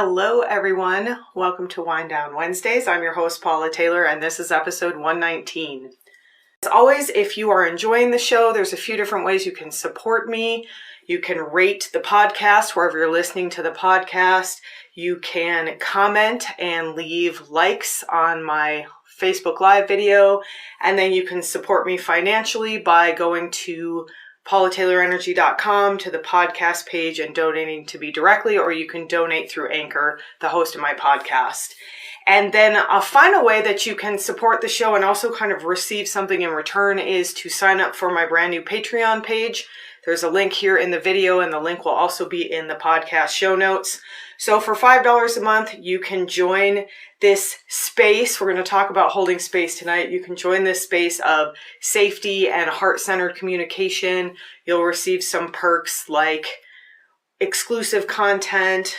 Hello everyone, welcome to Wind Down Wednesdays. I'm your host Paula Taylor and this is episode 119. As always, if you are enjoying the show, there's a few different ways you can support me. You can rate the podcast wherever you're listening to the podcast. You can comment and leave likes on my Facebook Live video, and then you can support me financially by going to paulataylorenergy.com to the podcast page and donating to me directly, or you can donate through Anchor, the host of my podcast. And then a final way that you can support the show and also kind of receive something in return is to sign up for my brand new Patreon page. There's a link here in the video, and the link will also be in the podcast show notes. So for $5 a month, you can join this space. We're going to talk about holding space tonight. You can join this space of safety and heart-centered communication. You'll receive some perks like exclusive content,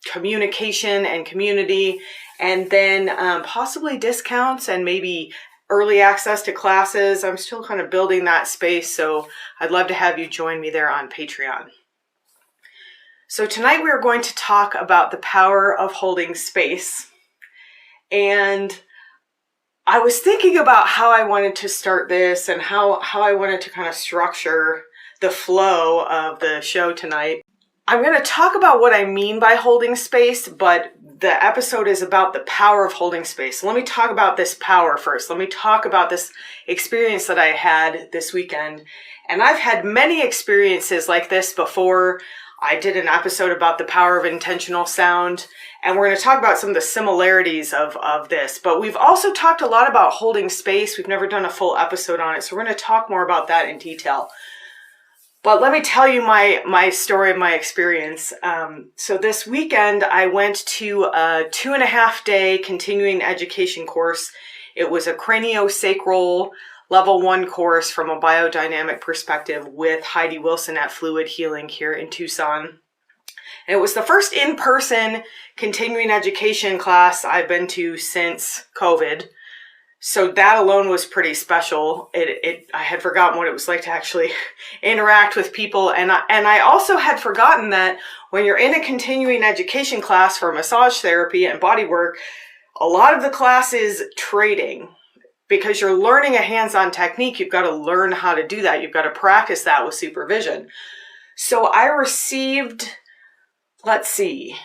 communication and community, and then possibly discounts and maybe early access to classes. I'm still kind of building that space, so I'd love to have you join me there on Patreon. So tonight we are going to talk about the power of holding space. And I was thinking about how I wanted to start this and how I wanted to kind of structure the flow of the show tonight. I'm going to talk about what I mean by holding space, but the episode is about the power of holding space. So let me talk about this power first. Let me talk about this experience that I had this weekend. And I've had many experiences like this before. I did an episode about the power of intentional sound, and we're going to talk about some of the similarities of this. But we've also talked a lot about holding space. We've never done a full episode on it, so we're going to talk more about that in detail. But let me tell you my story of my experience. So this weekend, I went to a 2.5-day continuing education course. It was a craniosacral Level 1 course from a biodynamic perspective with Heidi Wilson at Fluid Healing here in Tucson. And it was the first in-person continuing education class I've been to since COVID. So that alone was pretty special. I had forgotten what it was like to actually interact with people. And I also had forgotten that when you're in a continuing education class for massage therapy and bodywork, a lot of the class is trading. Because you're learning a hands-on technique, you've got to learn how to do that. You've got to practice that with supervision. So I received, let's see,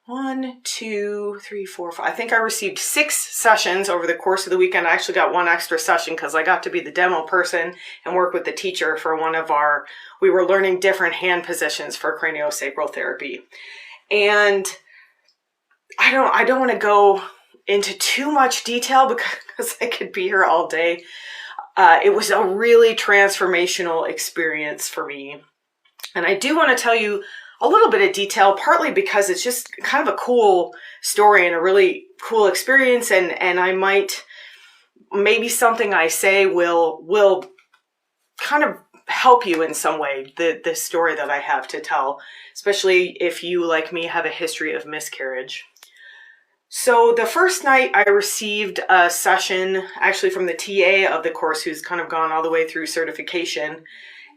1, 2, 3, 4, 5. I think I received 6 sessions over the course of the weekend. I actually got 1 extra session because I got to be the demo person and work with the teacher for we were learning different hand positions for craniosacral therapy. And I don't want to go into too much detail because I could be here all day. It was a really transformational experience for me. And I do want to tell you a little bit of detail, partly because it's just kind of a cool story and a really cool experience. And maybe something I say will kind of help you in some way, the story that I have to tell, especially if you, like me, have a history of miscarriage. So the first night I received a session actually from the TA of the course who's kind of gone all the way through certification.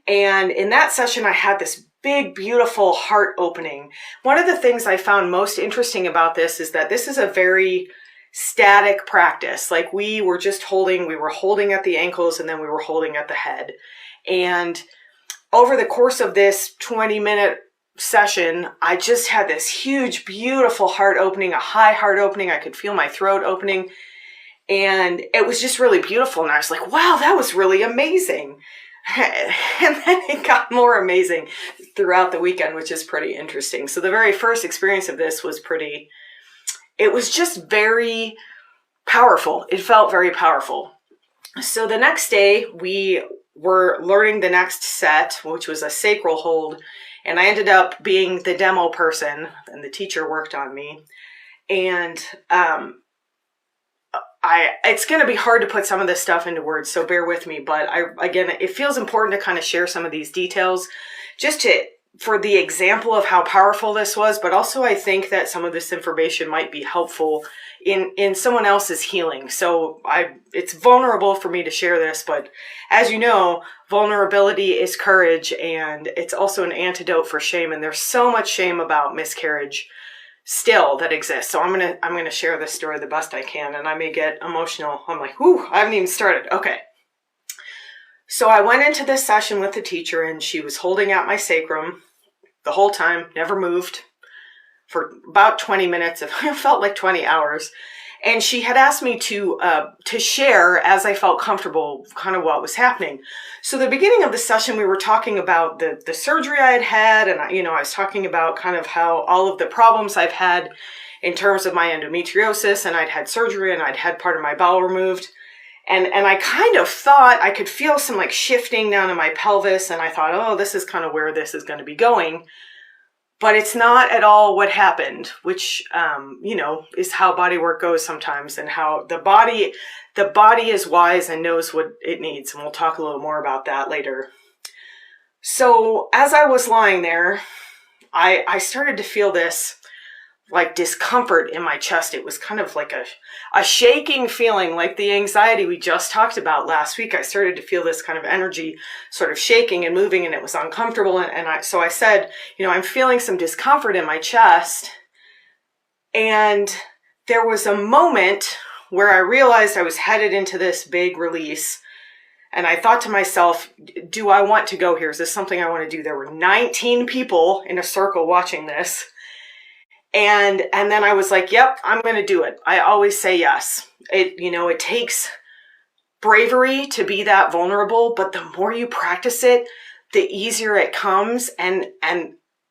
And in that session, I had this big, beautiful heart opening. One of the things I found most interesting about this is that this is a very static practice. Like we were holding at the ankles and then we were holding at the head. And over the course of this 20-minute session, I just had this huge, beautiful heart opening, a high heart opening. I could feel my throat opening, and it was just really beautiful. And I was like, wow, that was really amazing. And then it got more amazing throughout the weekend, which is pretty interesting. So the very first experience of this was it was just very powerful. It felt very powerful. So the next day we were learning the next set, which was a sacral hold. And I ended up being the demo person, and the teacher worked on me. And it's going to be hard to put some of this stuff into words, so bear with me. But again, it feels important to kind of share some of these details just for the example of how powerful this was. But also I think that some of this information might be helpful in someone else's healing. So it's vulnerable for me to share this, but as you know, vulnerability is courage, and it's also an antidote for shame. And there's so much shame about miscarriage. still that exists. So I'm gonna share this story the best I can, and I may get emotional. I'm like, whoo, I haven't even started. Okay. So I went into this session with the teacher, and she was holding out my sacrum the whole time, never moved for about 20 minutes. It felt like 20 hours. And she had asked me to share, as I felt comfortable, kind of what was happening. So the beginning of the session, we were talking about the surgery I had had, and I was talking about kind of how all of the problems I've had in terms of my endometriosis, and I'd had surgery, and I'd had part of my bowel removed. And I kind of thought I could feel some like shifting down in my pelvis, and I thought, oh, this is kind of where this is going to be going. But it's not at all what happened, which, is how body work goes sometimes, and how the body is wise and knows what it needs. And we'll talk a little more about that later. So as I was lying there, I started to feel this like discomfort in my chest. It was kind of like a shaking feeling, like the anxiety we just talked about last week. I started to feel this kind of energy sort of shaking and moving, and it was uncomfortable. So I said, I'm feeling some discomfort in my chest. And there was a moment where I realized I was headed into this big release. And I thought to myself, do I want to go here? Is this something I want to do? There were 19 people in a circle watching this. And then I was like, yep, I'm going to do it. I always say yes. It takes bravery to be that vulnerable, but the more you practice it, the easier it comes. And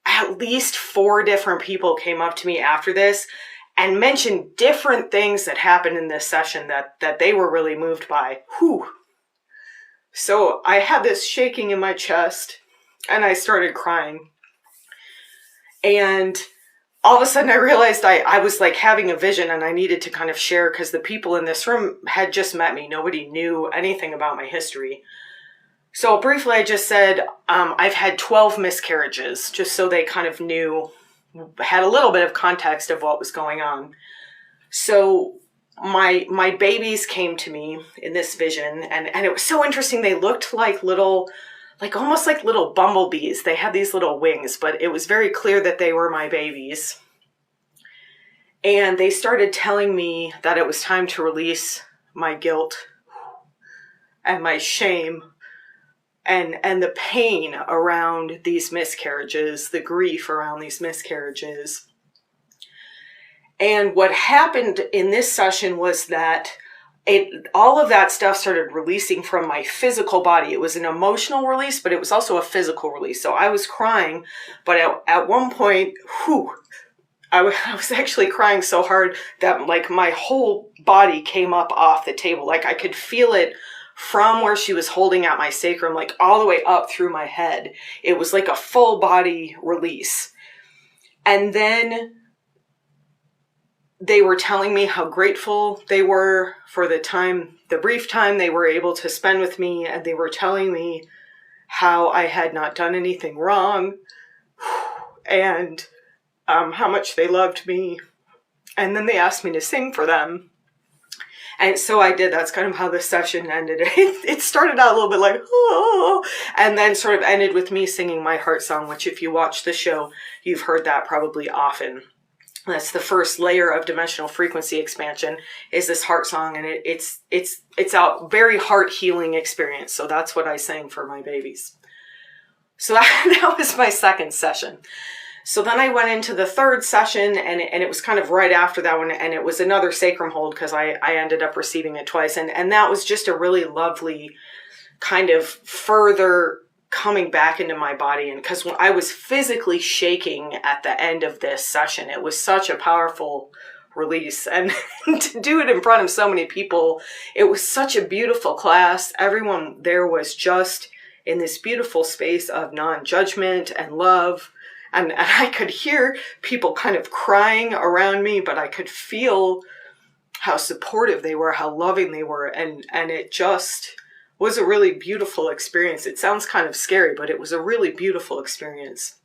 at least 4 different people came up to me after this and mentioned different things that happened in this session that they were really moved by. Whew. So I had this shaking in my chest, and I started crying. And all of a sudden I realized I was like having a vision, and I needed to kind of share, because the people in this room had just met me. Nobody knew anything about my history. So briefly, I just said, I've had 12 miscarriages, just so they kind of had a little bit of context of what was going on. So my babies came to me in this vision, and it was so interesting. They looked like almost like little bumblebees. They had these little wings, but it was very clear that they were my babies. And they started telling me that it was time to release my guilt and my shame and the pain around these miscarriages, the grief around these miscarriages. And what happened in this session was that all of that stuff started releasing from my physical body. It was an emotional release, but it was also a physical release. So I was crying, but at one point, I was actually crying so hard that like my whole body came up off the table. Like I could feel it from where she was holding out my sacrum, like all the way up through my head. It was like a full body release. And then they were telling me how grateful they were for the brief time they were able to spend with me. And they were telling me how I had not done anything wrong, and how much they loved me. And then they asked me to sing for them. And so I did. That's kind of how the session ended. It started out a little bit like, oh, and then sort of ended with me singing my heart song, which if you watch the show, you've heard that probably often. That's the first layer of dimensional frequency expansion, is this heart song. And it's a very heart healing experience. So that's what I sang for my babies. So that was my second session. So then I went into the third session, and it was kind of right after that one, and it was another sacrum hold, because I ended up receiving it twice. And that was just a really lovely kind of further coming back into my body. And because when I was physically shaking at the end of this session, it was such a powerful release. And to do it in front of so many people, it was such a beautiful class. Everyone there was just in this beautiful space of non-judgment and love. And I could hear people kind of crying around me, but I could feel how supportive they were, how loving they were. And it just was a really beautiful experience. It sounds kind of scary, but it was a really beautiful experience.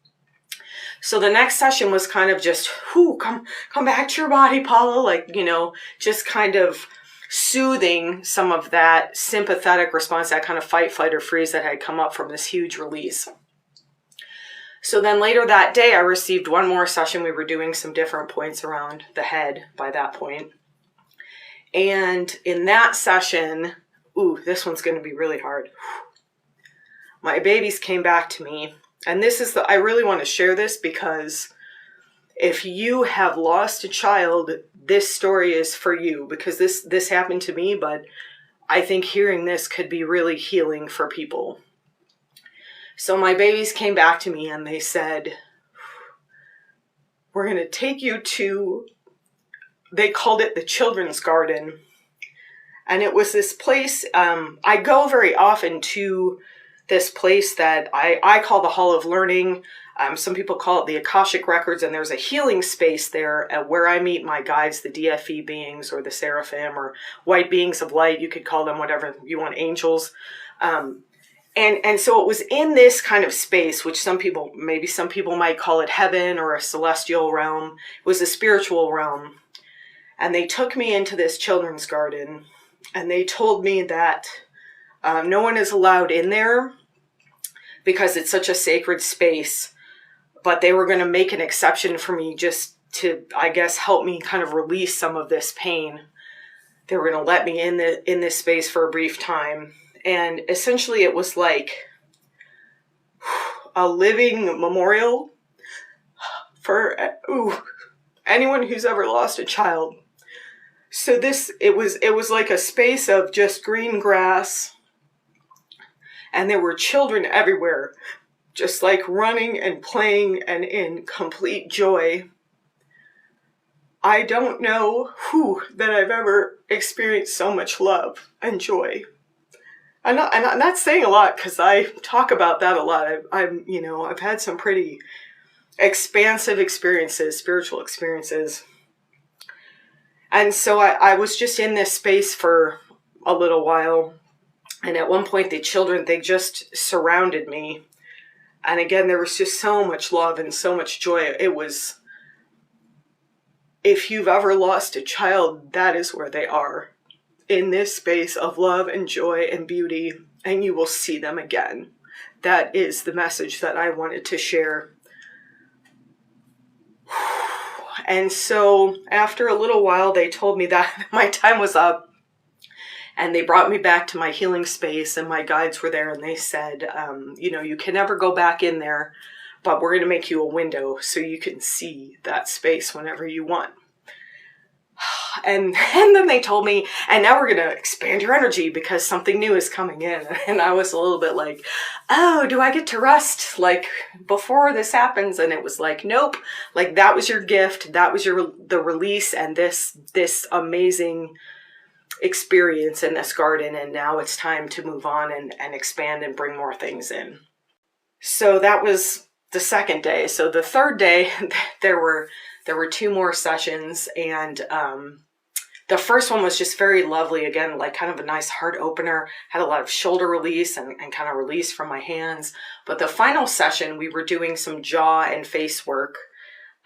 So the next session was kind of just, come back to your body, Paula. Like, just kind of soothing some of that sympathetic response, that kind of fight, flight, or freeze that had come up from this huge release. So then later that day, I received one more session. We were doing some different points around the head by that point. And in that session, this one's going to be really hard. My babies came back to me. And I really want to share this because if you have lost a child, this story is for you, because this happened to me, but I think hearing this could be really healing for people. So my babies came back to me and they said, we're going to take you to, they called it the children's garden. And it was this place, I go very often to this place that I call the Hall of Learning. Some people call it the Akashic Records, and there's a healing space there where I meet my guides, the DFE beings or the seraphim or white beings of light. You could call them whatever you want, angels. And so it was in this kind of space, which some people might call it heaven or a celestial realm. It was a spiritual realm. And they took me into this children's garden, and they told me that no one is allowed in there because it's such a sacred space, but they were going to make an exception for me just to, I guess, help me kind of release some of this pain. They were going to let me in this space for a brief time. And essentially it was like a living memorial for anyone who's ever lost a child. So it was like a space of just green grass, and there were children everywhere, just like running and playing and in complete joy. I don't know that I've ever experienced so much love and joy. I'm not saying a lot because I talk about that a lot. I've had some pretty expansive experiences, spiritual experiences. And so I was just in this space for a little while. And at one point, the children, they just surrounded me. And again, there was just so much love and so much joy. It was, if you've ever lost a child, that is where they are. In this space of love and joy and beauty, and you will see them again. That is the message that I wanted to share. And so after a little while, they told me that my time was up, and they brought me back to my healing space, and my guides were there, and they said, you can never go back in there, but we're going to make you a window so you can see that space whenever you want. And then they told me, and now we're going to expand your energy because something new is coming in. And I was a little bit like, oh, do I get to rest like before this happens? And it was like, nope, like that was your gift. That was the release and this amazing experience in this garden. And now it's time to move on and expand and bring more things in. So that was the second day. So the third day, there were 2 more sessions, and the first one was just very lovely. Again, like kind of a nice heart opener, had a lot of shoulder release and kind of release from my hands. But the final session, we were doing some jaw and face work.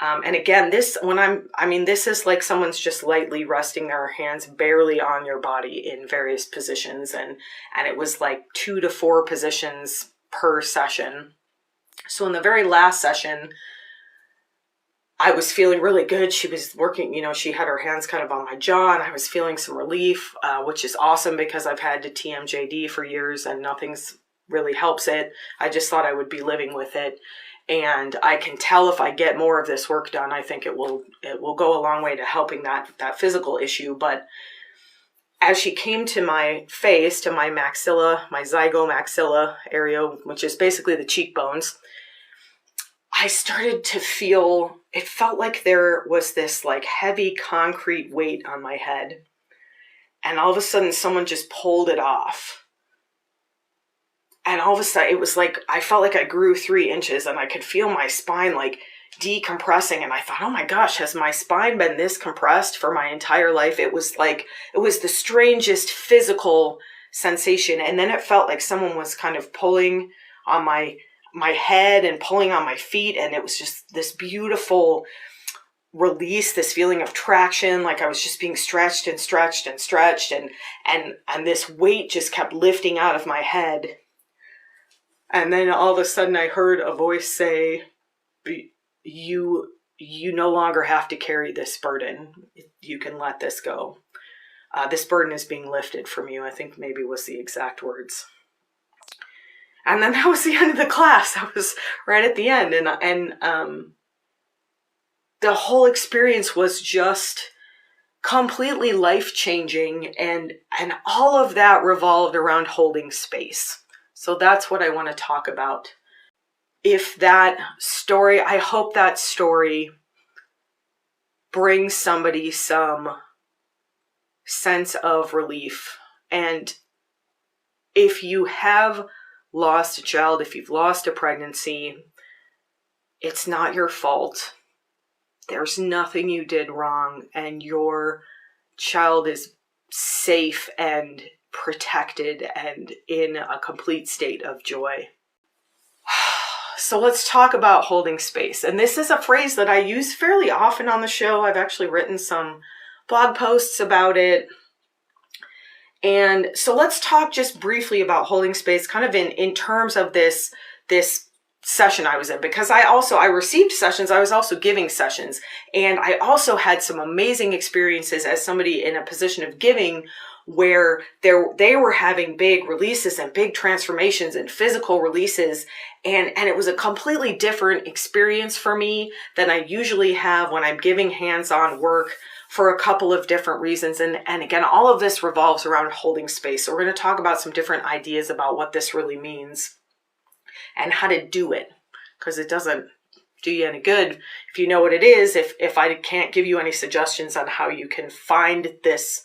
And again, this is like someone's just lightly resting their hands barely on your body in various positions. And it was like 2 to 4 positions per session. So in the very last session, I was feeling really good. She was working, she had her hands kind of on my jaw, and I was feeling some relief, which is awesome because I've had to TMJD for years and nothing's really helps it. I just thought I would be living with it. And I can tell if I get more of this work done, I think it will go a long way to helping that physical issue. But as she came to my face, to my maxilla, my zygomaxilla area, which is basically the cheekbones, I started to feel, it felt like there was this like heavy concrete weight on my head. And all of a sudden someone just pulled it off. And all of a sudden it was like, I felt like I grew 3 inches, and I could feel my spine like decompressing. And I thought, oh my gosh, has my spine been this compressed for my entire life? It was the strangest physical sensation. And then it felt like someone was kind of pulling on my head and pulling on my feet, and it was just this beautiful release, this feeling of traction, like I was just being stretched and stretched and stretched, and this weight just kept lifting out of my head. And then all of a sudden I heard a voice say, you no longer have to carry this burden. You can let this go. This burden is being lifted from you, I think maybe was the exact words. And then that was the end of the class. That was right at the end. And the whole experience was just completely life-changing, and all of that revolved around holding space. So that's what I want to talk about. If that story, I hope that story brings somebody some sense of relief. And if you have lost a child, if you've lost a pregnancy, it's not your fault. There's nothing you did wrong, and your child is safe and protected and in a complete state of joy. So let's talk about holding space. And this is a phrase that I use fairly often on the show. I've actually written some blog posts about it. And so let's talk just briefly about holding space, kind of in terms of this session I was in, because I received sessions. I was also giving sessions, and I also had some amazing experiences as somebody in a position of giving where they were having big releases and big transformations and physical releases. And it was a completely different experience for me than I usually have when I'm giving hands-on work, for a couple of different reasons. And again, all of this revolves around holding space. So we're going to talk about some different ideas about what this really means and how to do it, because it doesn't do you any good if you know what it is, if I can't give you any suggestions on how you can find this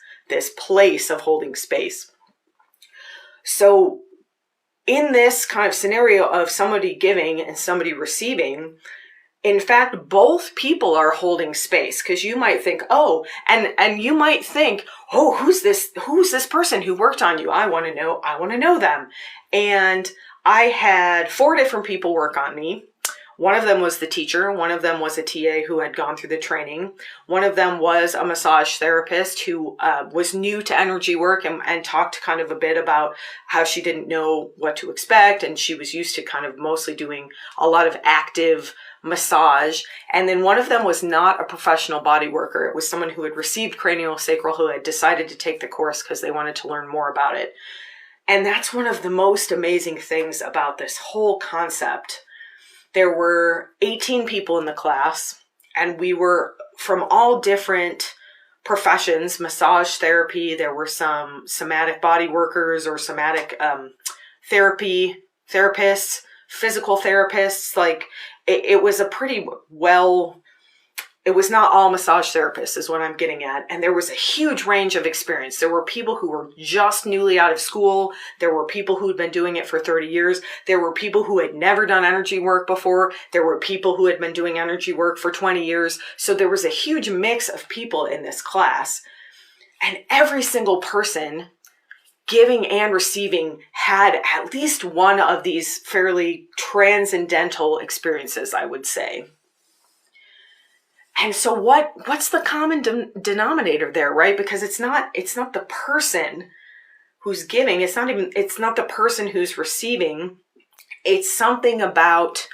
place of holding space. So in this kind of scenario of somebody giving and somebody receiving, in fact, both people are holding space, because you might think, oh, and you might think, oh, who's this person who worked on you? I want to know them. And I had 4 different people work on me. One of them was the teacher. One of them was a TA who had gone through the training. One of them was a massage therapist who was new to energy work and talked kind of a bit about how she didn't know what to expect. And she was used to kind of mostly doing a lot of active massage. And then one of them was not a professional body worker. It was someone who had received craniosacral, who had decided to take the course because they wanted to learn more about it. And that's one of the most amazing things about this whole concept. There were 18 people in the class, and we were from all different professions, massage therapy. There were some somatic body workers or somatic therapists, physical therapists. Like it was a pretty it was not all massage therapists is what I'm getting at. And there was a huge range of experience. There were people who were just newly out of school. There were people who had been doing it for 30 years. There were people who had never done energy work before. There were people who had been doing energy work for 20 years. So there was a huge mix of people in this class. And every single person giving and receiving had at least one of these fairly transcendental experiences, I would say. And so what's the common denominator there, right? Because it's not the person who's giving. It's not the person who's receiving. It's something about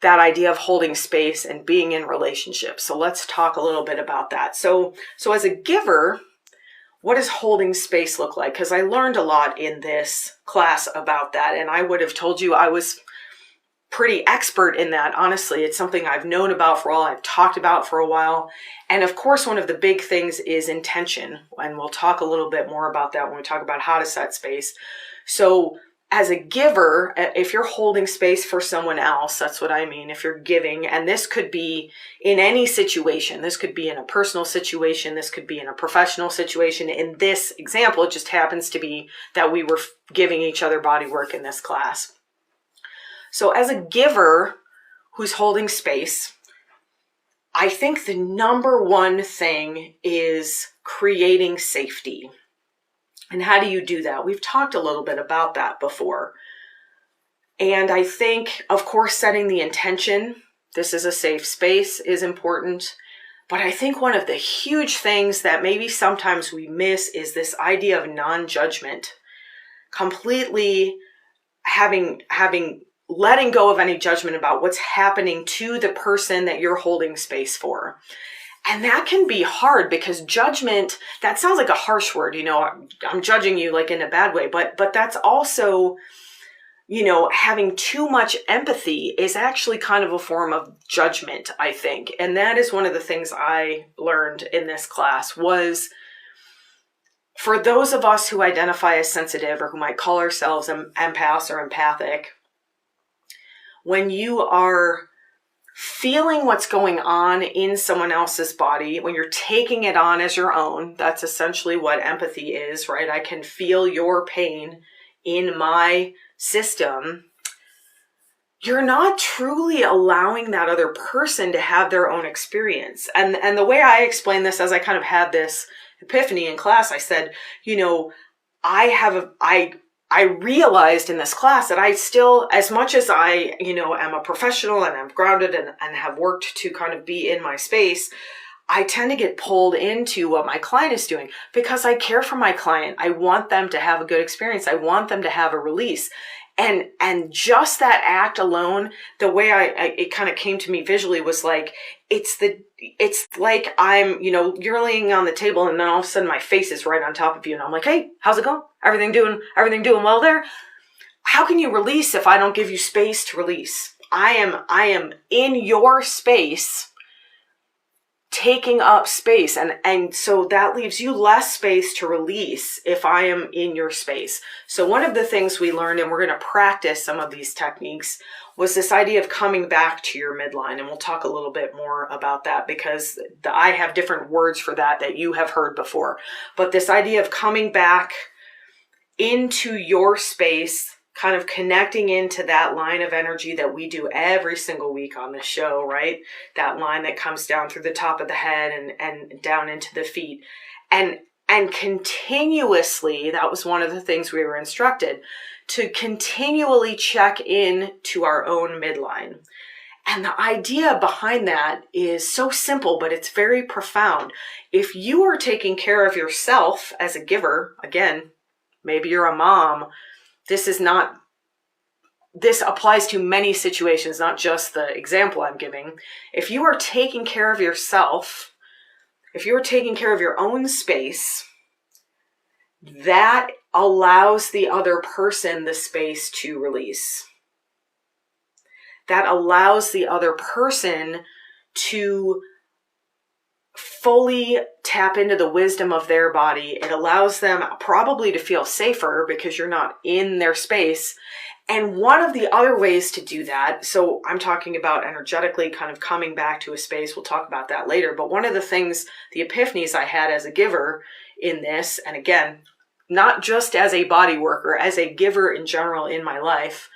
that idea of holding space and being in relationships. So let's talk a little bit about that. So as a giver, what does holding space look like? Because I learned a lot in this class about that. And I would have told you I was pretty expert in that. Honestly, it's something I've known about for a while. I've talked about for a while. And of course, one of the big things is intention. And we'll talk a little bit more about that when we talk about how to set space. So as a giver, if you're holding space for someone else, that's what I mean. If you're giving, and this could be in any situation. This could be in a personal situation. This could be in a professional situation. In this example, it just happens to be that we were giving each other body work in this class. So as a giver who's holding space, I think the number one thing is creating safety. And how do you do that? We've talked a little bit about that before. And I think, of course, setting the intention, this is a safe space, is important. But I think one of the huge things that maybe sometimes we miss is this idea of non-judgment. Completely letting go of any judgment about what's happening to the person that you're holding space for. And that can be hard because judgment, that sounds like a harsh word, I'm judging you like in a bad way, but that's also, having too much empathy is actually kind of a form of judgment, I think. And that is one of the things I learned in this class was, for those of us who identify as sensitive or who might call ourselves empaths or empathic, when you are feeling what's going on in someone else's body, when you're taking it on as your own, that's essentially what empathy is, right? I can feel your pain in my system. You're not truly allowing that other person to have their own experience. And the way I explain this, as I kind of had this epiphany in class, I said, I realized in this class that I still, as much as I, am a professional and I'm grounded and have worked to kind of be in my space, I tend to get pulled into what my client is doing because I care for my client. I want them to have a good experience. I want them to have a release. And just that act alone, the way it kind of came to me visually was like, it's like I'm, you're laying on the table and then all of a sudden my face is right on top of you. And I'm like, hey, how's it going? Everything doing well there? How can you release if I don't give you space to release? I am in your space, taking up space. And so that leaves you less space to release if I am in your space. So one of the things we learned, and we're going to practice some of these techniques, was this idea of coming back to your midline. And we'll talk a little bit more about that because I have different words for that you have heard before. But this idea of coming back into your space, kind of connecting into that line of energy that we do every single week on the show, right? That line that comes down through the top of the head and down into the feet. And continuously, that was one of the things we were instructed, to continually check in to our own midline. And the idea behind that is so simple, but it's very profound. If you are taking care of yourself as a giver, again, maybe you're a mom, this applies to many situations, not just the example I'm giving. If you are taking care of yourself, if you're taking care of your own space, that allows the other person the space to release. That allows the other person to fully tap into the wisdom of their body. It allows them probably to feel safer because you're not in their space. And one of the other ways to do that, so I'm talking about energetically kind of coming back to a space, we'll talk about that later, but one of the things, the epiphanies I had as a giver in this, and again, not just as a body worker, as a giver in general in my life,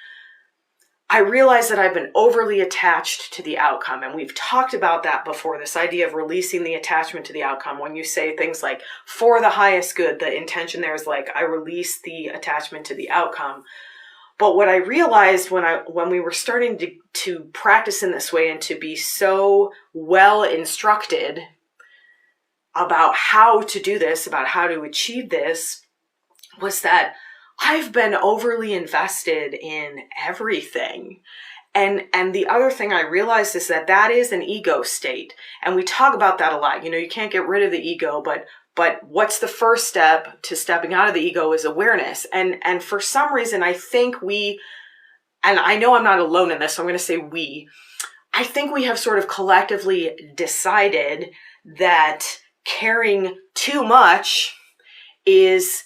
I realized that I've been overly attached to the outcome. And we've talked about that before, this idea of releasing the attachment to the outcome. When you say things like, for the highest good, the intention there is like, I release the attachment to the outcome. But what I realized when we were starting to practice in this way and to be so well instructed about how to do this, about how to achieve this, was that I've been overly invested in everything. And the other thing I realized is that is an ego state. And we talk about that a lot. You can't get rid of the ego, but what's the first step to stepping out of the ego is awareness. And for some reason, I think and I know I'm not alone in this, so I'm going to say I think we have sort of collectively decided that caring too much is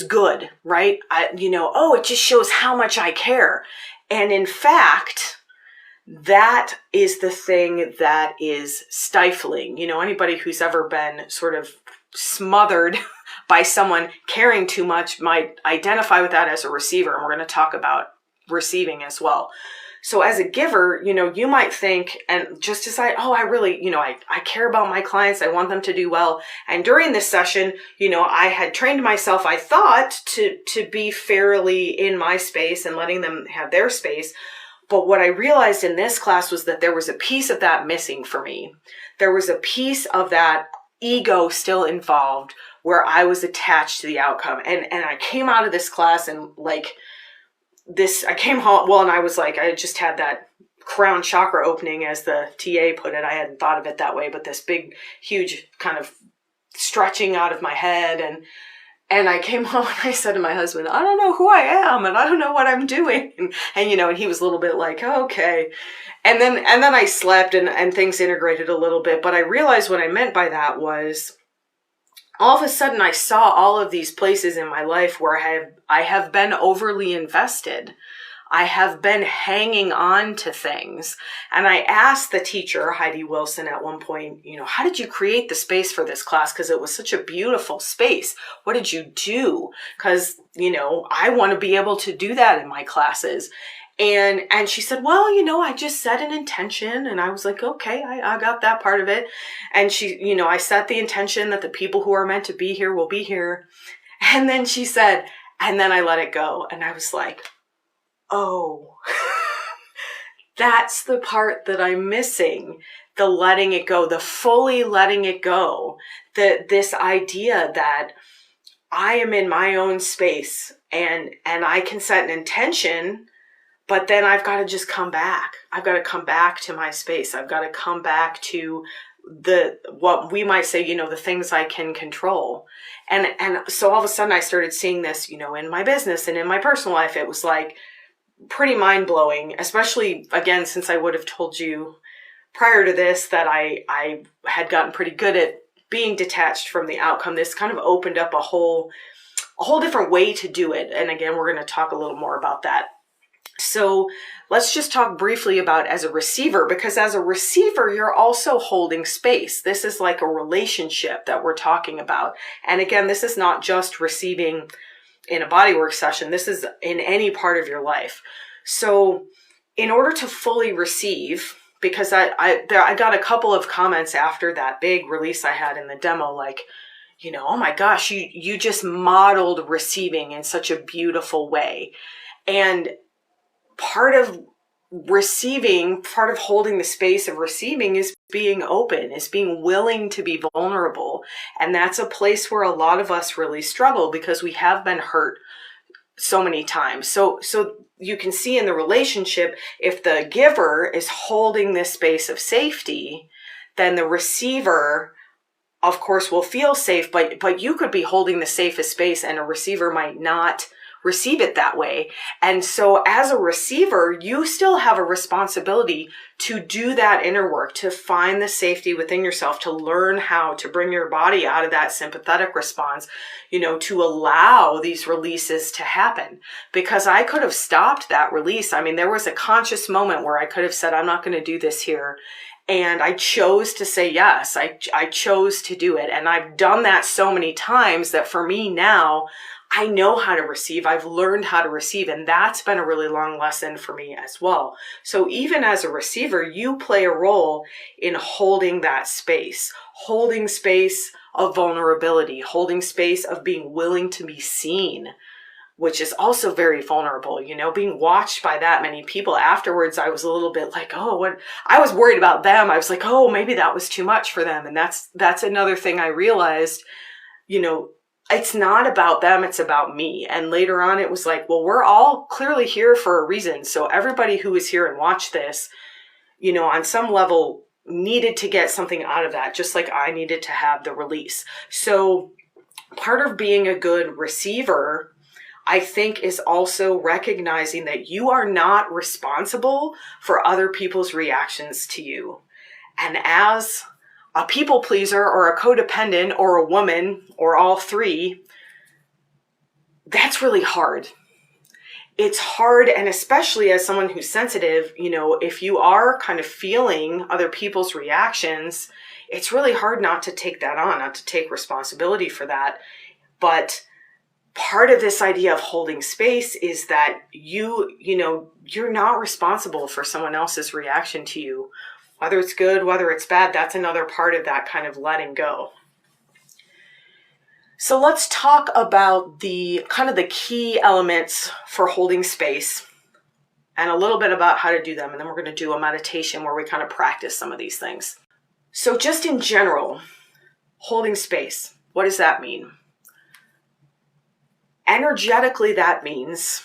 good, right? It just shows how much I care. And in fact, that is the thing that is stifling. Anybody who's ever been sort of smothered by someone caring too much might identify with that as a receiver. And we're going to talk about receiving as well. So as a giver, you might think and just decide, I really, I care about my clients. I want them to do well. And during this session, I had trained myself, I thought, to be fairly in my space and letting them have their space. But what I realized in this class was that there was a piece of that missing for me. There was a piece of that ego still involved where I was attached to the outcome. And I came out of this class and I came home, well, and I was like, I just had that crown chakra opening, as the TA put it. I hadn't thought of it that way, but this big, huge kind of stretching out of my head. And I came home and I said to my husband, I don't know who I am and I don't know what I'm doing. And and he was a little bit like, okay. And then I slept and things integrated a little bit. But I realized what I meant by that was, all of a sudden I saw all of these places in my life where I have been overly invested. I have been hanging on to things. And I asked the teacher, Heidi Wilson, at one point, how did you create the space for this class? Because it was such a beautiful space. What did you do? Because, I want to be able to do that in my classes. And she said, well, I just set an intention. And I was like, okay, I got that part of it. And she, I set the intention that the people who are meant to be here will be here. And then she said, and then I let it go. And I was like, oh, that's the part that I'm missing. The letting it go, the fully letting it go, this idea that I am in my own space and I can set an intention, but then I've got to just come back. I've got to come back to my space. I've got to come back to what we might say, the things I can control. And so all of a sudden I started seeing this, in my business and in my personal life. It was like, pretty mind-blowing, especially, again, since I would have told you prior to this that I had gotten pretty good at being detached from the outcome. This kind of opened up a whole different way to do it. And again, we're going to talk a little more about that. So let's just talk briefly about as a receiver, because as a receiver, you're also holding space. This is like a relationship that we're talking about. And again, this is not just receiving in a bodywork session. This is in any part of your life. So in order to fully receive, because I got a couple of comments after that big release I had in the demo, like, oh my gosh, you just modeled receiving in such a beautiful way. And part of receiving, part of holding the space of receiving is being open, is being willing to be vulnerable. And that's a place where a lot of us really struggle because we have been hurt so many times. So you can see in the relationship, if the giver is holding this space of safety, then the receiver, of course, will feel safe, but you could be holding the safest space and a receiver might not receive it that way. And so as a receiver, you still have a responsibility to do that inner work, to find the safety within yourself, to learn how to bring your body out of that sympathetic response, to allow these releases to happen. Because I could have stopped that release. I mean, there was a conscious moment where I could have said, I'm not going to do this here. And I chose to say yes. I chose to do it. And I've done that so many times that for me now, I know how to receive. I've learned how to receive. And that's been a really long lesson for me as well. So even as a receiver, you play a role in holding that space, holding space of vulnerability, holding space of being willing to be seen, which is also very vulnerable, being watched by that many people. Afterwards, I was a little bit like, oh, what? I was worried about them. I was like, oh, maybe that was too much for them. And that's another thing I realized, it's not about them, it's about me. And later on, it was like, well, we're all clearly here for a reason. So everybody who is here and watched this, on some level needed to get something out of that, just like I needed to have the release. So part of being a good receiver, I think, is also recognizing that you are not responsible for other people's reactions to you. And as a people pleaser or a codependent or a woman or all three, that's really hard. It's hard, and especially as someone who's sensitive, if you are kind of feeling other people's reactions, it's really hard not to take that on, not to take responsibility for that. But part of this idea of holding space is that you're not responsible for someone else's reaction to you. Whether it's good, whether it's bad, that's another part of that kind of letting go. So let's talk about the key elements for holding space and a little bit about how to do them. And then we're going to do a meditation where we kind of practice some of these things. So just in general, holding space, what does that mean? Energetically, that means,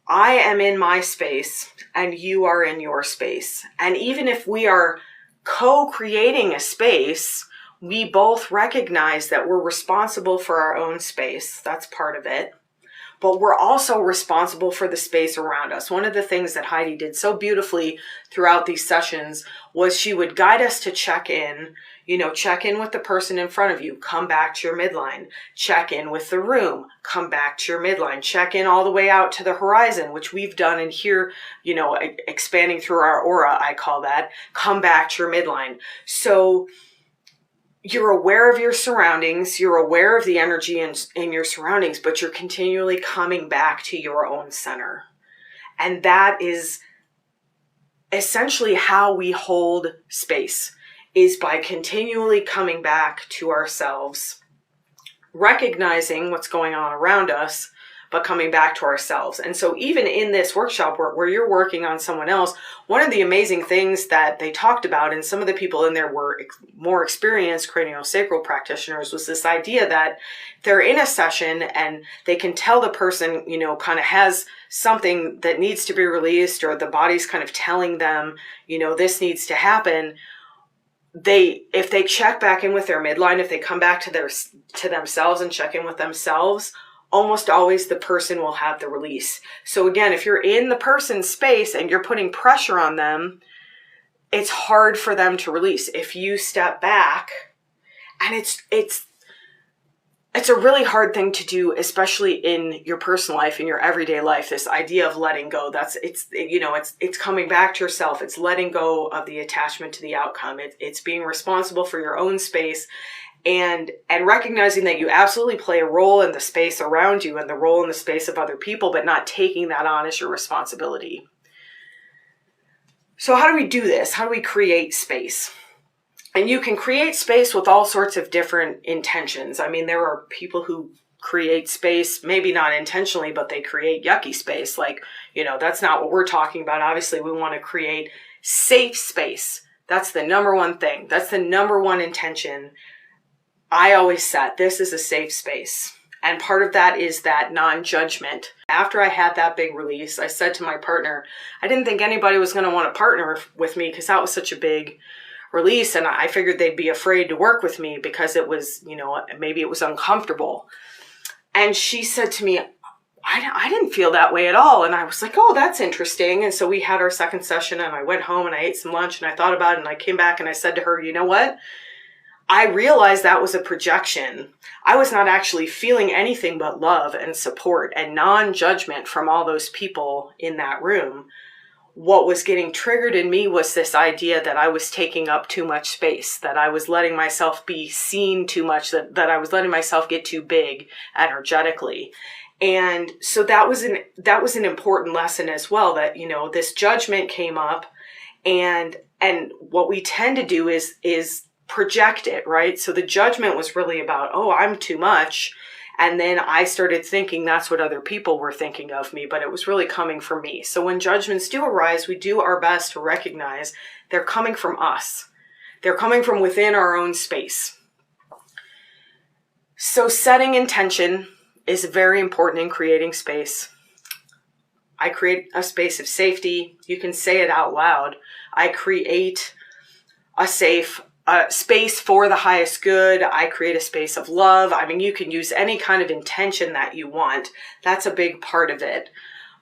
I am in my space and you are in your space. And even if we are co-creating a space, we both recognize that we're responsible for our own space. That's part of it. But we're also responsible for the space around us. One of the things that Heidi did so beautifully throughout these sessions was she would guide us to check in with the person in front of you, come back to your midline, check in with the room, come back to your midline, check in all the way out to the horizon, which we've done in here, expanding through our aura, I call that, come back to your midline. So you're aware of your surroundings, you're aware of the energy in your surroundings, but you're continually coming back to your own center. And that is essentially how we hold space, is by continually coming back to ourselves, recognizing what's going on around us, but coming back to ourselves. And so even in this workshop where you're working on someone else, one of the amazing things that they talked about, and some of the people in there were more experienced craniosacral practitioners, was this idea that they're in a session and they can tell the person, kind of has something that needs to be released, or the body's kind of telling them, this needs to happen. If they check back in with their midline, if they come back to themselves and check in with themselves, almost always the person will have the release. So again, if you're in the person's space and you're putting pressure on them, it's hard for them to release. If you step back, and it's a really hard thing to do, especially in your personal life, in your everyday life, this idea of letting go. It's coming back to yourself. It's letting go of the attachment to the outcome. It's being responsible for your own space, and recognizing that you absolutely play a role in the space around you and the role in the space of other people, but not taking that on as your responsibility. So how do we do this? How do we create space? And you can create space with all sorts of different intentions. I mean, there are people who create space, maybe not intentionally, but they create yucky space. Like, that's not what we're talking about. Obviously, we want to create safe space. That's the number one thing. That's the number one intention. I always said this is a safe space. And part of that is that non-judgment. After I had that big release, I said to my partner, I didn't think anybody was going to want to partner with me because that was such a big release. And I figured they'd be afraid to work with me because it was, maybe it was uncomfortable. And she said to me, I didn't feel that way at all. And I was like, oh, that's interesting. And so we had our second session and I went home and I ate some lunch and I thought about it and I came back and I said to her, you know what? I realized that was a projection. I was not actually feeling anything but love and support and non-judgment from all those people in that room. What was getting triggered in me was this idea that I was taking up too much space, that I was letting myself be seen too much, that I was letting myself get too big energetically. And so that was an important lesson as well, that, this judgment came up, and what we tend to do is project it, right? So the judgment was really about, oh, I'm too much. And then I started thinking that's what other people were thinking of me, but it was really coming from me. So when judgments do arise, we do our best to recognize they're coming from us. They're coming from within our own space. So setting intention is very important in creating space. I create a space of safety. You can say it out loud. I create a safe space for the highest good. I create a space of love. I mean, you can use any kind of intention that you want. That's a big part of it.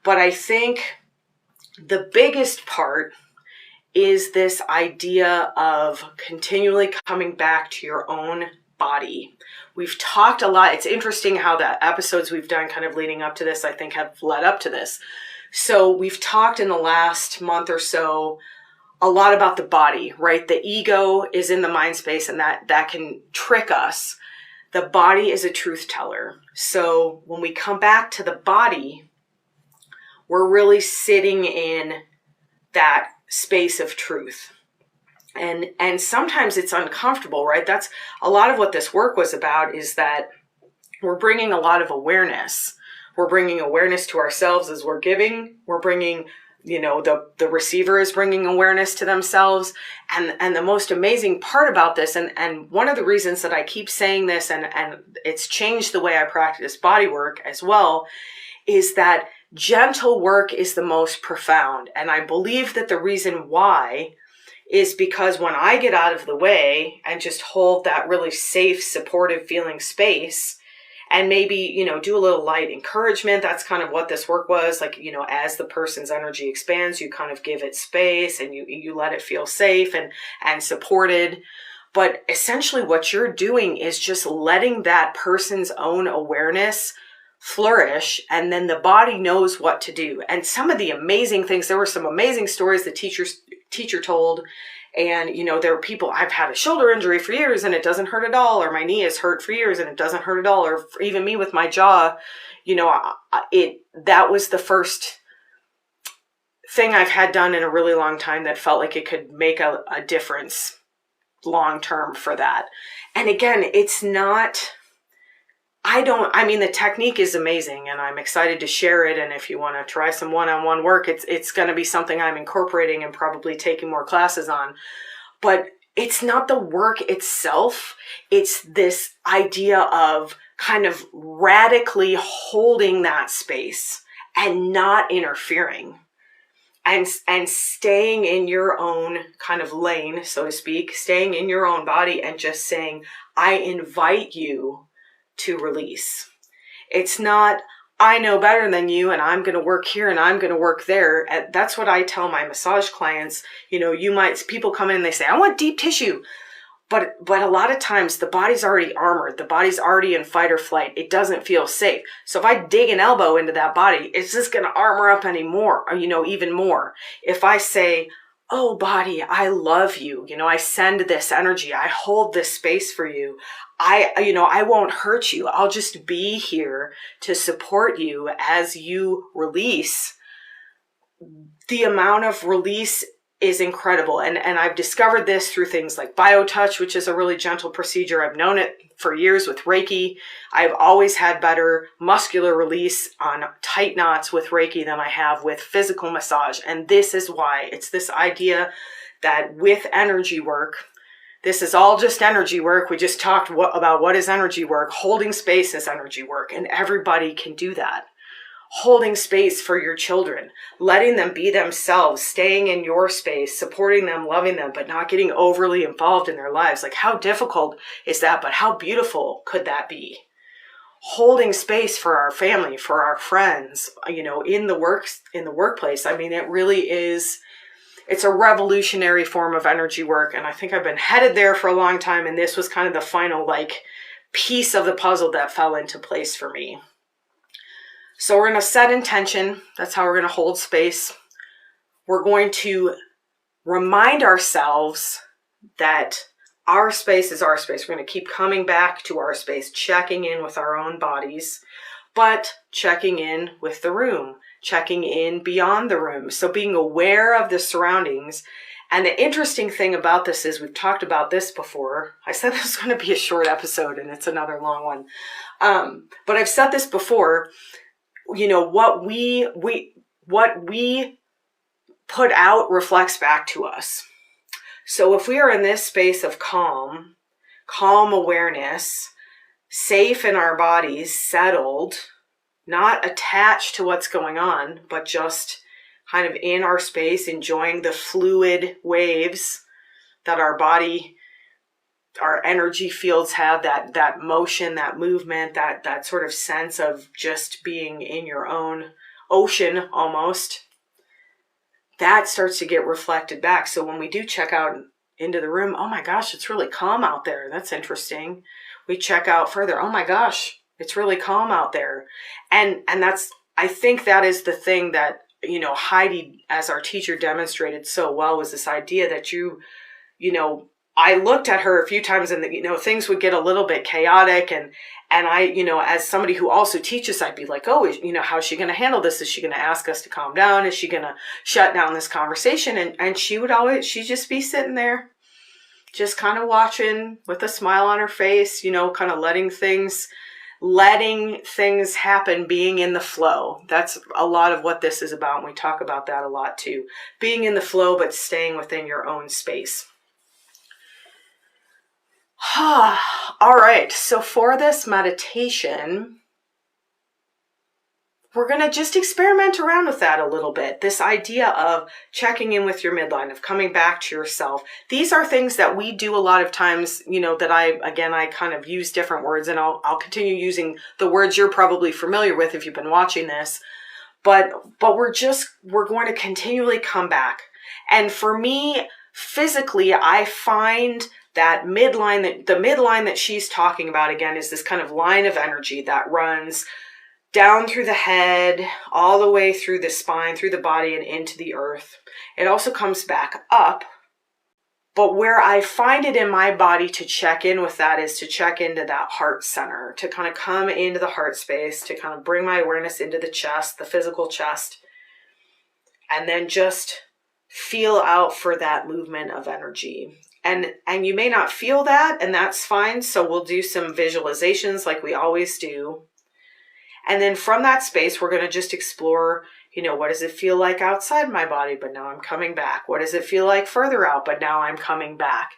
But I think the biggest part is this idea of continually coming back to your own body. We've talked a lot. It's interesting how the episodes we've done kind of leading up to this, I think, have led up to this. So we've talked in the last month or so a lot about the body, right? The ego is in the mind space, and that can trick us. The body is a truth teller. So when we come back to the body, we're really sitting in that space of truth. And sometimes it's uncomfortable, right? That's a lot of what this work was about, is that we're bringing a lot of awareness. We're bringing awareness to ourselves as we're giving. We're bringing, the receiver is bringing awareness to themselves. And the most amazing part about this, and one of the reasons that I keep saying this, and it's changed the way I practice bodywork as well, is that Gentle work is the most profound. And I believe that the reason why is because when I get out of the way and just hold that really safe, supportive feeling space, and maybe, do a little light encouragement. That's kind of what this work was. Like, as the person's energy expands, you kind of give it space and you let it feel safe and supported. But essentially what you're doing is just letting that person's own awareness flourish, and then the body knows what to do. And some of the amazing things, there were some amazing stories the teacher told. And, there are people, I've had a shoulder injury for years and it doesn't hurt at all, or my knee is hurt for years and it doesn't hurt at all, or even me with my jaw, that was the first thing I've had done in a really long time that felt like it could make a difference long term for that. And again, it's not, the technique is amazing and I'm excited to share it. And if you want to try some one-on-one work, it's going to be something I'm incorporating and probably taking more classes on. But it's not the work itself. It's this idea of kind of radically holding that space and not interfering and staying in your own kind of lane, so to speak, staying in your own body and just saying, I invite you to release. It's not, I know better than you and I'm going to work here and I'm going to work there. And that's what I tell my massage clients. People come in and they say, I want deep tissue. But a lot of times the body's already armored. The body's already in fight or flight. It doesn't feel safe. So if I dig an elbow into that body, it's just going to armor up anymore, or, even more. If I say, oh, body, I love you. I send this energy. I hold this space for you. I won't hurt you. I'll just be here to support you as you release. The amount of release is incredible. And I've discovered this through things like BioTouch, which is a really gentle procedure. I've known it for years with Reiki. I've always had better muscular release on tight knots with Reiki than I have with physical massage. And this is why. It's this idea that with energy work, this is all just energy work. We just talked about what is energy work. Holding space is energy work, and everybody can do that. Holding space for your children, letting them be themselves, staying in your space, supporting them, loving them, but not getting overly involved in their lives. Like, how difficult is that? But how beautiful could that be? Holding space for our family, for our friends, in the workplace. It really is. It's a revolutionary form of energy work. And I think I've been headed there for a long time. And this was kind of the final piece of the puzzle that fell into place for me. So we're going to set intention. That's how we're going to hold space. We're going to remind ourselves that our space is our space. We're going to keep coming back to our space, checking in with our own bodies, but checking in with the room, checking in beyond the room. So being aware of the surroundings. And the interesting thing about this is we've talked about this before. I said this was going to be a short episode and it's another long one. But I've said this before. What we put out reflects back to us. So if we are in this space of calm awareness, safe in our bodies, settled, not attached to what's going on, but just kind of in our space, enjoying the fluid waves that our body, our energy fields have, that motion, that movement, that sort of sense of just being in your own ocean almost, that starts to get reflected back. So when we do check out into the room, oh my gosh, it's really calm out there. That's interesting. We check out further. Oh my gosh, it's really calm out there. And that's, I think that is the thing that, Heidi, as our teacher, demonstrated so well, was this idea that I looked at her a few times and, things would get a little bit chaotic. And I, as somebody who also teaches, I'd be like, oh, how's she going to handle this? Is she going to ask us to calm down? Is she going to shut down this conversation? And she'd just be sitting there, just kind of watching with a smile on her face, kind of letting things happen, being in the flow. That's a lot of what this is about. And we talk about that a lot too. Being in the flow, but staying within your own space. All right. So for this meditation, we're going to just experiment around with that a little bit. This idea of checking in with your midline, of coming back to yourself. These are things that we do a lot of times, that I kind of use different words, and I'll continue using the words you're probably familiar with if you've been watching this. But we're going to continually come back. And for me, physically, I find that the midline that she's talking about, again, is this kind of line of energy that runs down through the head, all the way through the spine, through the body, and into the earth. It also comes back up. But where I find it in my body to check in with that is to check into that heart center, to kind of come into the heart space, to kind of bring my awareness into the chest, the physical chest, and then just feel out for that movement of energy. And you may not feel that, and that's fine. So we'll do some visualizations like we always do. And then from that space, we're going to just explore, what does it feel like outside my body, but now I'm coming back? What does it feel like further out, but now I'm coming back?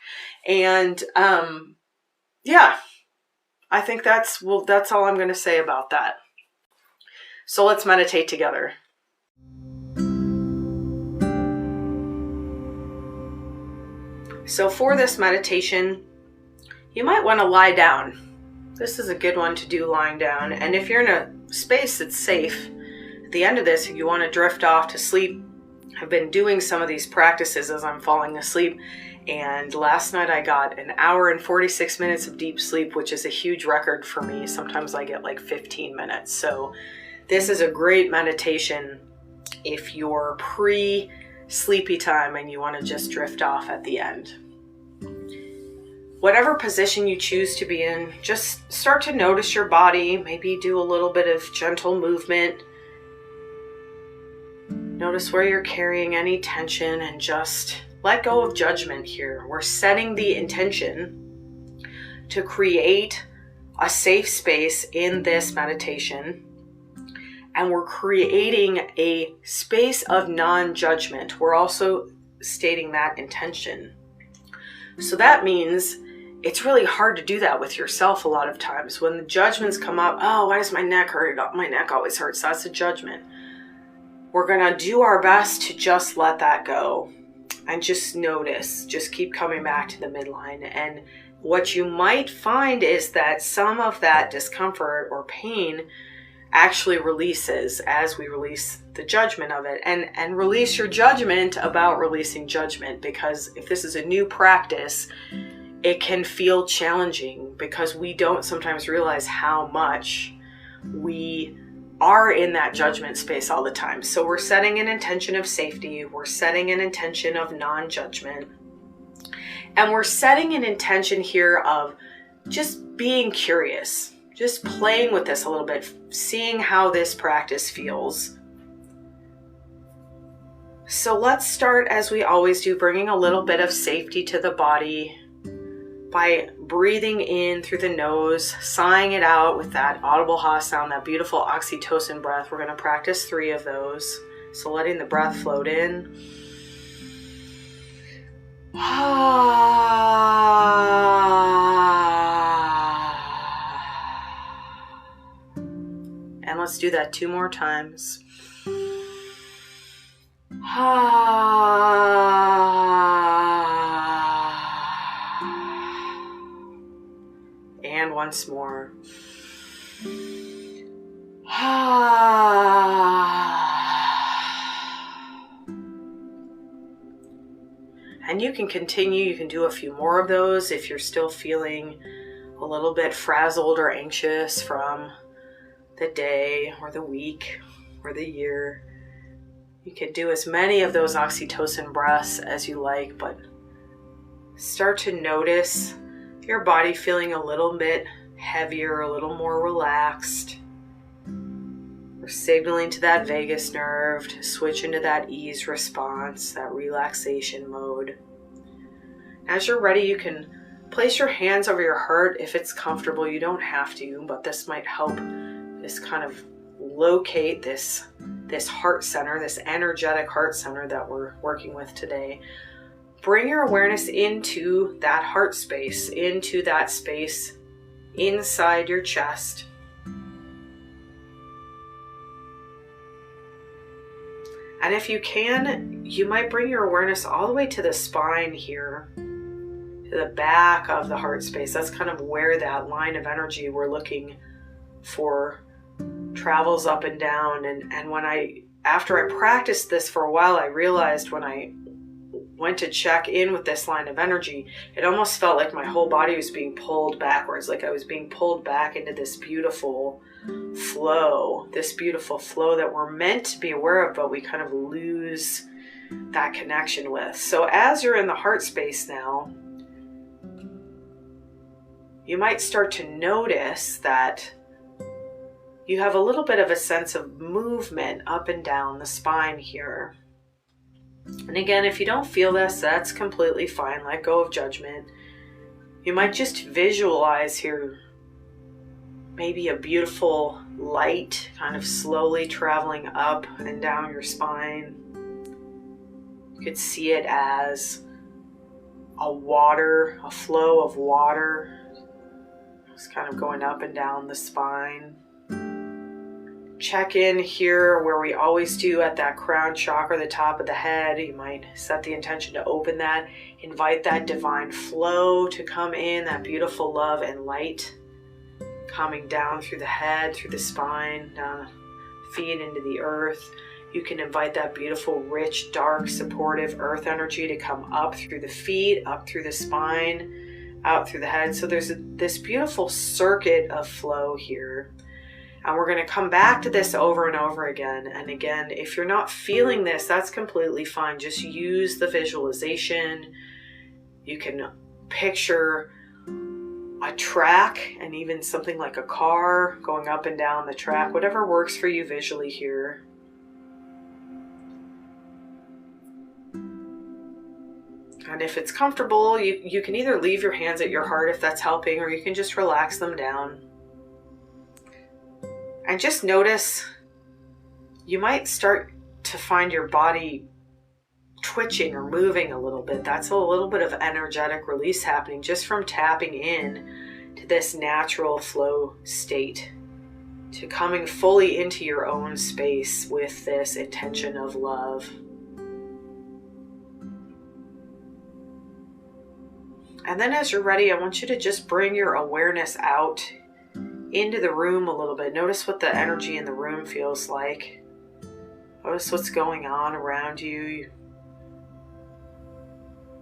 And I think that's all I'm going to say about that. So let's meditate together. So for this meditation, you might want to lie down. This is a good one to do lying down. And if you're in a space that's safe, at the end of this, if you want to drift off to sleep, I've been doing some of these practices as I'm falling asleep. And last night I got an hour and 46 minutes of deep sleep, which is a huge record for me. Sometimes I get like 15 minutes. So this is a great meditation if you're pre-sleepy time and you want to just drift off at the end. Whatever position you choose to be in, just start to notice your body. Maybe do a little bit of gentle movement. Notice where you're carrying any tension and just let go of judgment here. We're setting the intention to create a safe space in this meditation. And we're creating a space of non-judgment. We're also stating that intention. So that means it's really hard to do that with yourself a lot of times. When the judgments come up, oh, why does my neck hurt? My neck always hurts. That's a judgment. We're going to do our best to just let that go and just notice. Just keep coming back to the midline. And what you might find is that some of that discomfort or pain actually releases as we release the judgment of it. And release your judgment about releasing judgment, because if this is a new practice, it can feel challenging because we don't sometimes realize how much we are in that judgment space all the time. So we're setting an intention of safety, we're setting an intention of non-judgment, and we're setting an intention here of just being curious, just playing with this a little bit, seeing how this practice feels. So let's start, as we always do, bringing a little bit of safety to the body by breathing in through the nose, sighing it out with that audible ha sound, that beautiful oxytocin breath. We're going to practice 3 of those. So letting the breath float in. And let's do that 2 more times. And once more. And you can continue, you can do a few more of those if you're still feeling a little bit frazzled or anxious from the day or the week or the year. You can do as many of those oxytocin breaths as you like, but start to notice your body feeling a little bit heavier, a little more relaxed. We're signaling to that vagus nerve to switch into that ease response, that relaxation mode. As you're ready, you can place your hands over your heart if it's comfortable. You don't have to, but this might help this kind of locate this heart center, this energetic heart center that we're working with today. Bring your awareness into that heart space, into that space inside your chest. And if you can, you might bring your awareness all the way to the spine here, to the back of the heart space. That's kind of where that line of energy we're looking for travels up and down. And after I practiced this for a while, I realized when I went to check in with this line of energy, it almost felt like my whole body was being pulled backwards, like I was being pulled back into this beautiful flow that we're meant to be aware of, but we kind of lose that connection with. So as you're in the heart space now, you might start to notice that you have a little bit of a sense of movement up and down the spine here. And again, if you don't feel this, that's completely fine. Let go of judgment. You might just visualize here maybe a beautiful light kind of slowly traveling up and down your spine. You could see it as a flow of water. Just kind of going up and down the spine. Check in here where we always do at that crown chakra, the top of the head. You might set the intention to open that. Invite that divine flow to come in, that beautiful love and light coming down through the head, through the spine, down feet into the earth. You can invite that beautiful, rich, dark, supportive earth energy to come up through the feet, up through the spine, out through the head. So there's this beautiful circuit of flow here. And we're going to come back to this over and over again. And again, if you're not feeling this, that's completely fine. Just use the visualization. You can picture a track and even something like a car going up and down the track, whatever works for you visually here. And if it's comfortable, you can either leave your hands at your heart if that's helping, or you can just relax them down. And just notice, you might start to find your body twitching or moving a little bit. That's a little bit of energetic release happening just from tapping in to this natural flow state, to coming fully into your own space with this intention of love. And then as you're ready, I want you to just bring your awareness out into the room a little bit. Notice what the energy in the room feels like. Notice what's going on around you.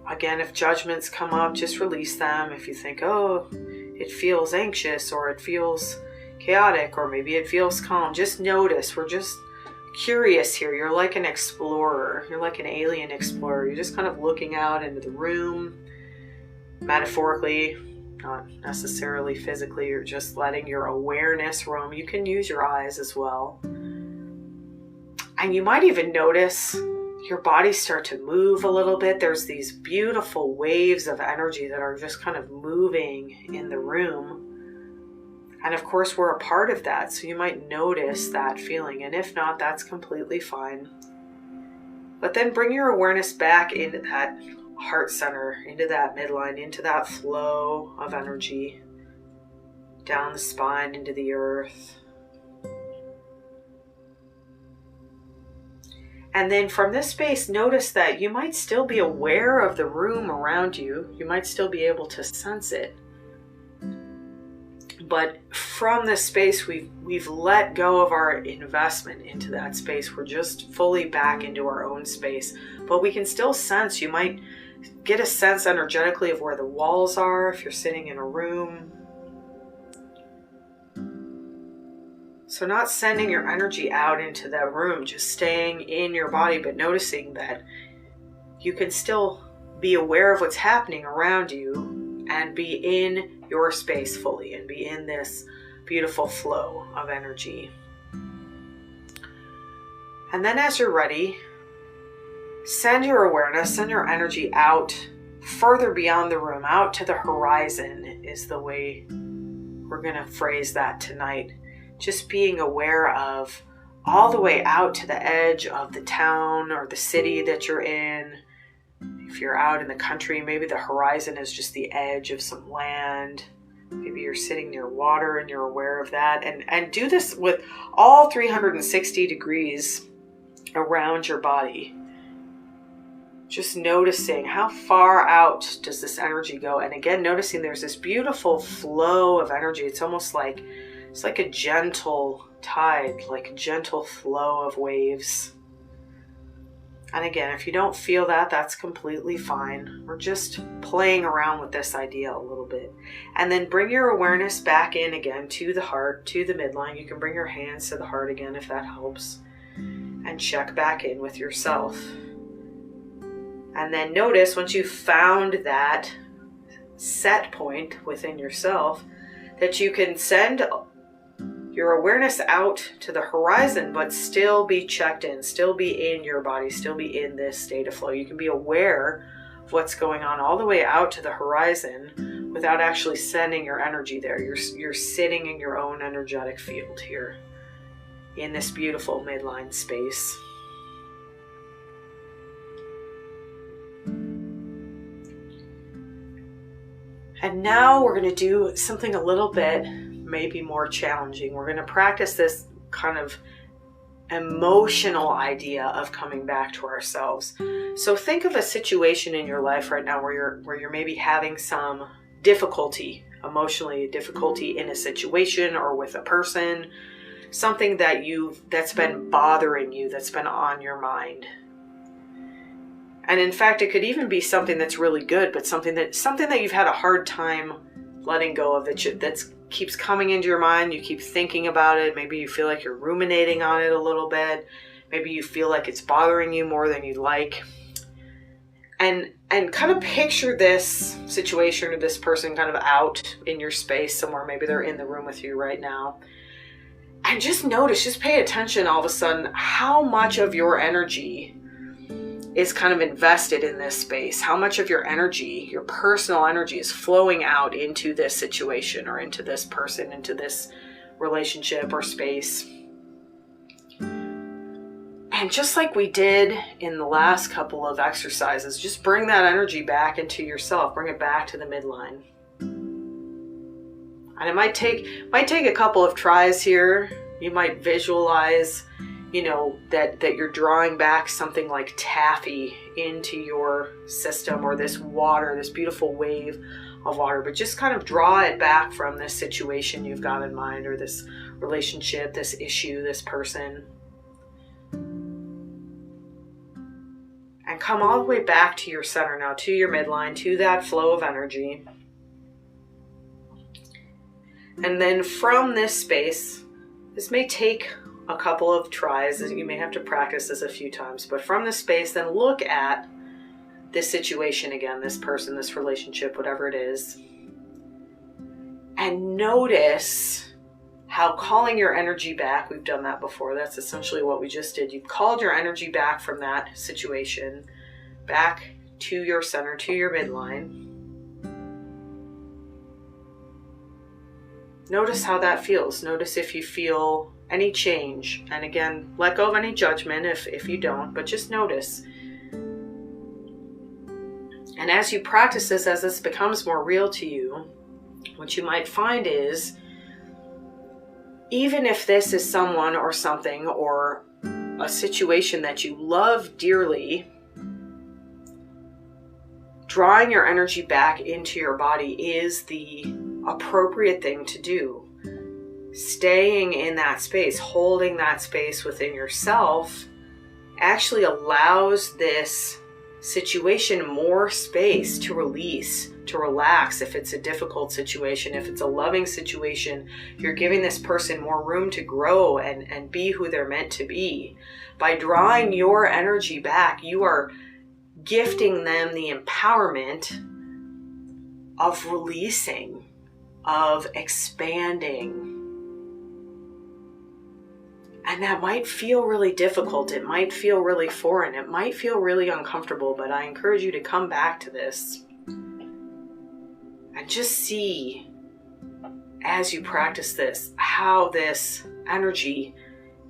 Again, if judgments come up, just release them. If you think, oh, it feels anxious, or it feels chaotic, or maybe it feels calm, just notice. We're just curious here. You're like an explorer. You're like an alien explorer. You're just kind of looking out into the room, metaphorically, not necessarily physically. You're just letting your awareness roam. You can use your eyes as well. And you might even notice your body start to move a little bit. There's these beautiful waves of energy that are just kind of moving in the room. And of course, we're a part of that. So you might notice that feeling. And if not, that's completely fine. But then bring your awareness back into that heart center, into that midline, into that flow of energy, down the spine, into the earth. And then from this space, notice that you might still be aware of the room around you. You might still be able to sense it. But from this space, we've let go of our investment into that space. We're just fully back into our own space. But we can still sense, you might get a sense energetically of where the walls are if you're sitting in a room. So not sending your energy out into that room, just staying in your body, but noticing that you can still be aware of what's happening around you and be in your space fully and be in this beautiful flow of energy. And then as you're ready, send your awareness, send your energy out further beyond the room, out to the horizon is the way we're going to phrase that tonight. Just being aware of all the way out to the edge of the town or the city that you're in. If you're out in the country, maybe the horizon is just the edge of some land. Maybe you're sitting near water and you're aware of that. And do this with all 360 degrees around your body. Just noticing how far out does this energy go. And again, noticing there's this beautiful flow of energy. It's almost like, it's like a gentle tide, like a gentle flow of waves. And again, if you don't feel that, that's completely fine. We're just playing around with this idea a little bit. And then bring your awareness back in again to the heart, to the midline. You can bring your hands to the heart again if that helps. And check back in with yourself. And then notice once you've found that set point within yourself, that you can send your awareness out to the horizon, but still be checked in, still be in your body, still be in this state of flow. You can be aware of what's going on all the way out to the horizon without actually sending your energy there. You're sitting in your own energetic field here in this beautiful midline space. And now we're going to do something a little bit maybe more challenging. We're going to practice this kind of emotional idea of coming back to ourselves. So think of a situation in your life right now where you're maybe having some difficulty, emotionally difficulty in a situation or with a person, something that's been bothering you, that's been on your mind. And in fact, it could even be something that's really good, but something that you've had a hard time letting go of, that keeps coming into your mind. You keep thinking about it. Maybe you feel like you're ruminating on it a little bit. Maybe you feel like it's bothering you more than you'd like. And kind of picture this situation or this person kind of out in your space somewhere. Maybe they're in the room with you right now. And just notice, just pay attention all of a sudden how much of your energy is kind of invested in this space. How much of your energy, your personal energy, is flowing out into this situation or into this person, into this relationship or space. And just like we did in the last couple of exercises, just bring that energy back into yourself. Bring it back to the midline. And it might take a couple of tries here. You might visualize that you're drawing back something like taffy into your system, or this water, this beautiful wave of water, but just kind of draw it back from this situation you've got in mind, or this relationship, this issue, this person. And come all the way back to your center now, to your midline, to that flow of energy. And then from this space, this may take a couple of tries, you may have to practice this a few times, but from this space, then look at this situation again, this person, this relationship, whatever it is, and notice how calling your energy back, we've done that before, that's essentially what we just did. You've called your energy back from that situation, back to your center, to your midline. Notice how that feels. Notice if you feel any change. And again, let go of any judgment if you don't, but just notice. And as you practice this, as this becomes more real to you, what you might find is, even if this is someone or something or a situation that you love dearly, drawing your energy back into your body is the appropriate thing to do. Staying in that space, holding that space within yourself, actually allows this situation more space to release, to relax. If it's a difficult situation, if it's a loving situation, you're giving this person more room to grow and be who they're meant to be. By drawing your energy back, you are gifting them the empowerment of releasing, of expanding. And that might feel really difficult. It might feel really foreign. It might feel really uncomfortable, but I encourage you to come back to this and just see, as you practice this, how this energy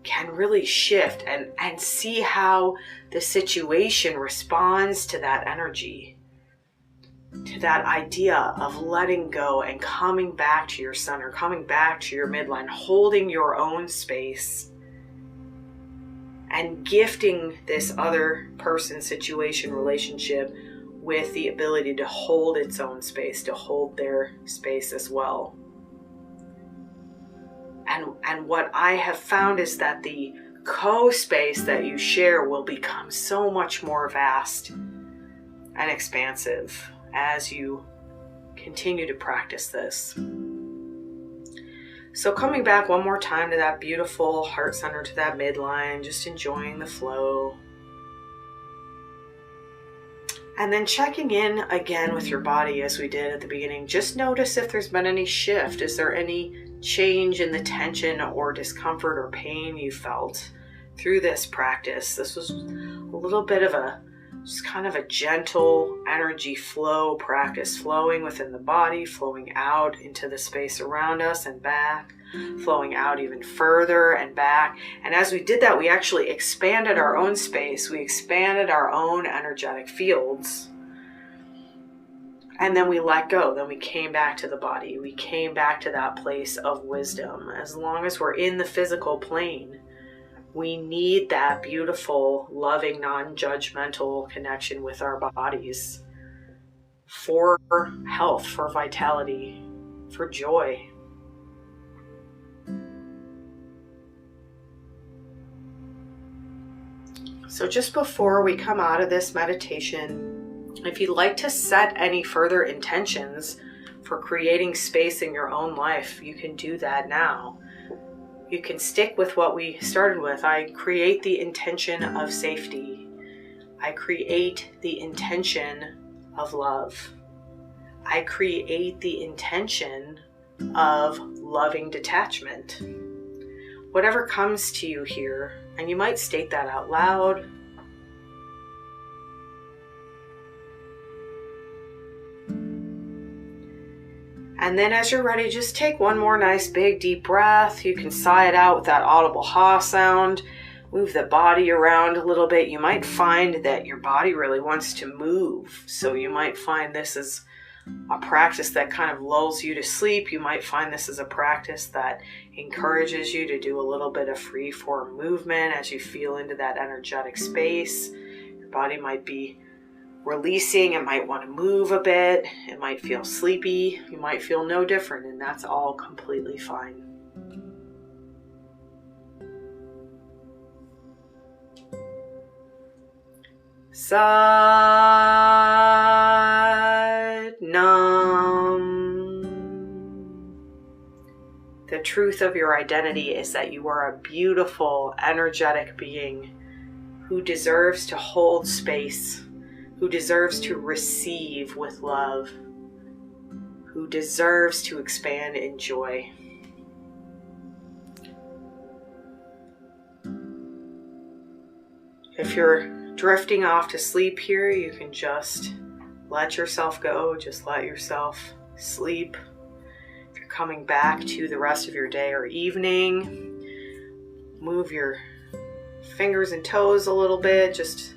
can really shift, and see how the situation responds to that energy, to that idea of letting go and coming back to your center, coming back to your midline, holding your own space, and gifting this other person, situation, relationship with the ability to hold its own space, to hold their space as well. And what I have found is that the co-space that you share will become so much more vast and expansive as you continue to practice this. So coming back one more time to that beautiful heart center, to that midline, just enjoying the flow. And then checking in again with your body as we did at the beginning. Just notice if there's been any shift. Is there any change in the tension or discomfort or pain you felt through this practice? This was a little bit of just kind of a gentle energy flow practice, flowing within the body, flowing out into the space around us and back, flowing out even further and back. And as we did that, we actually expanded our own space. We expanded our own energetic fields. And then we let go. Then we came back to the body. We came back to that place of wisdom. As long as we're in the physical plane, we need that beautiful, loving, non-judgmental connection with our bodies for health, for vitality, for joy. So just before we come out of this meditation, if you'd like to set any further intentions for creating space in your own life, you can do that now. You can stick with what we started with. I create the intention of safety. I create the intention of love. I create the intention of loving detachment. Whatever comes to you here, and you might state that out loud. And then as you're ready, just take one more nice big deep breath. You can sigh it out with that audible ha sound. Move the body around a little bit. You might find that your body really wants to move. So you might find this is a practice that kind of lulls you to sleep. You might find this is a practice that encourages you to do a little bit of free form movement as you feel into that energetic space. Your body might be releasing. It might want to move a bit. It might feel sleepy. You might feel no different, and that's all completely fine. Sat Nam. The truth of your identity is that you are a beautiful, energetic being who deserves to hold space, who deserves to receive with love, who deserves to expand in joy. If you're drifting off to sleep here, you can just let yourself go, just let yourself sleep. If you're coming back to the rest of your day or evening, move your fingers and toes a little bit, just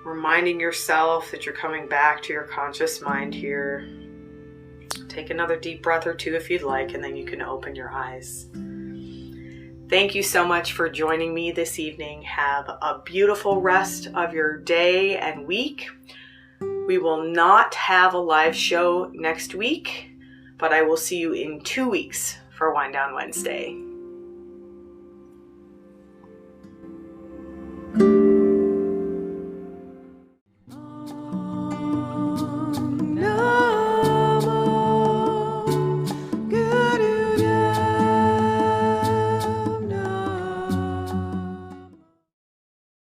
reminding yourself that you're coming back to your conscious mind here. Take another deep breath or two if you'd like, and then you can open your eyes. Thank you so much for joining me this evening. Have a beautiful rest of your day and week. We will not have a live show next week, but I will see you in 2 weeks for Wind Down Wednesday.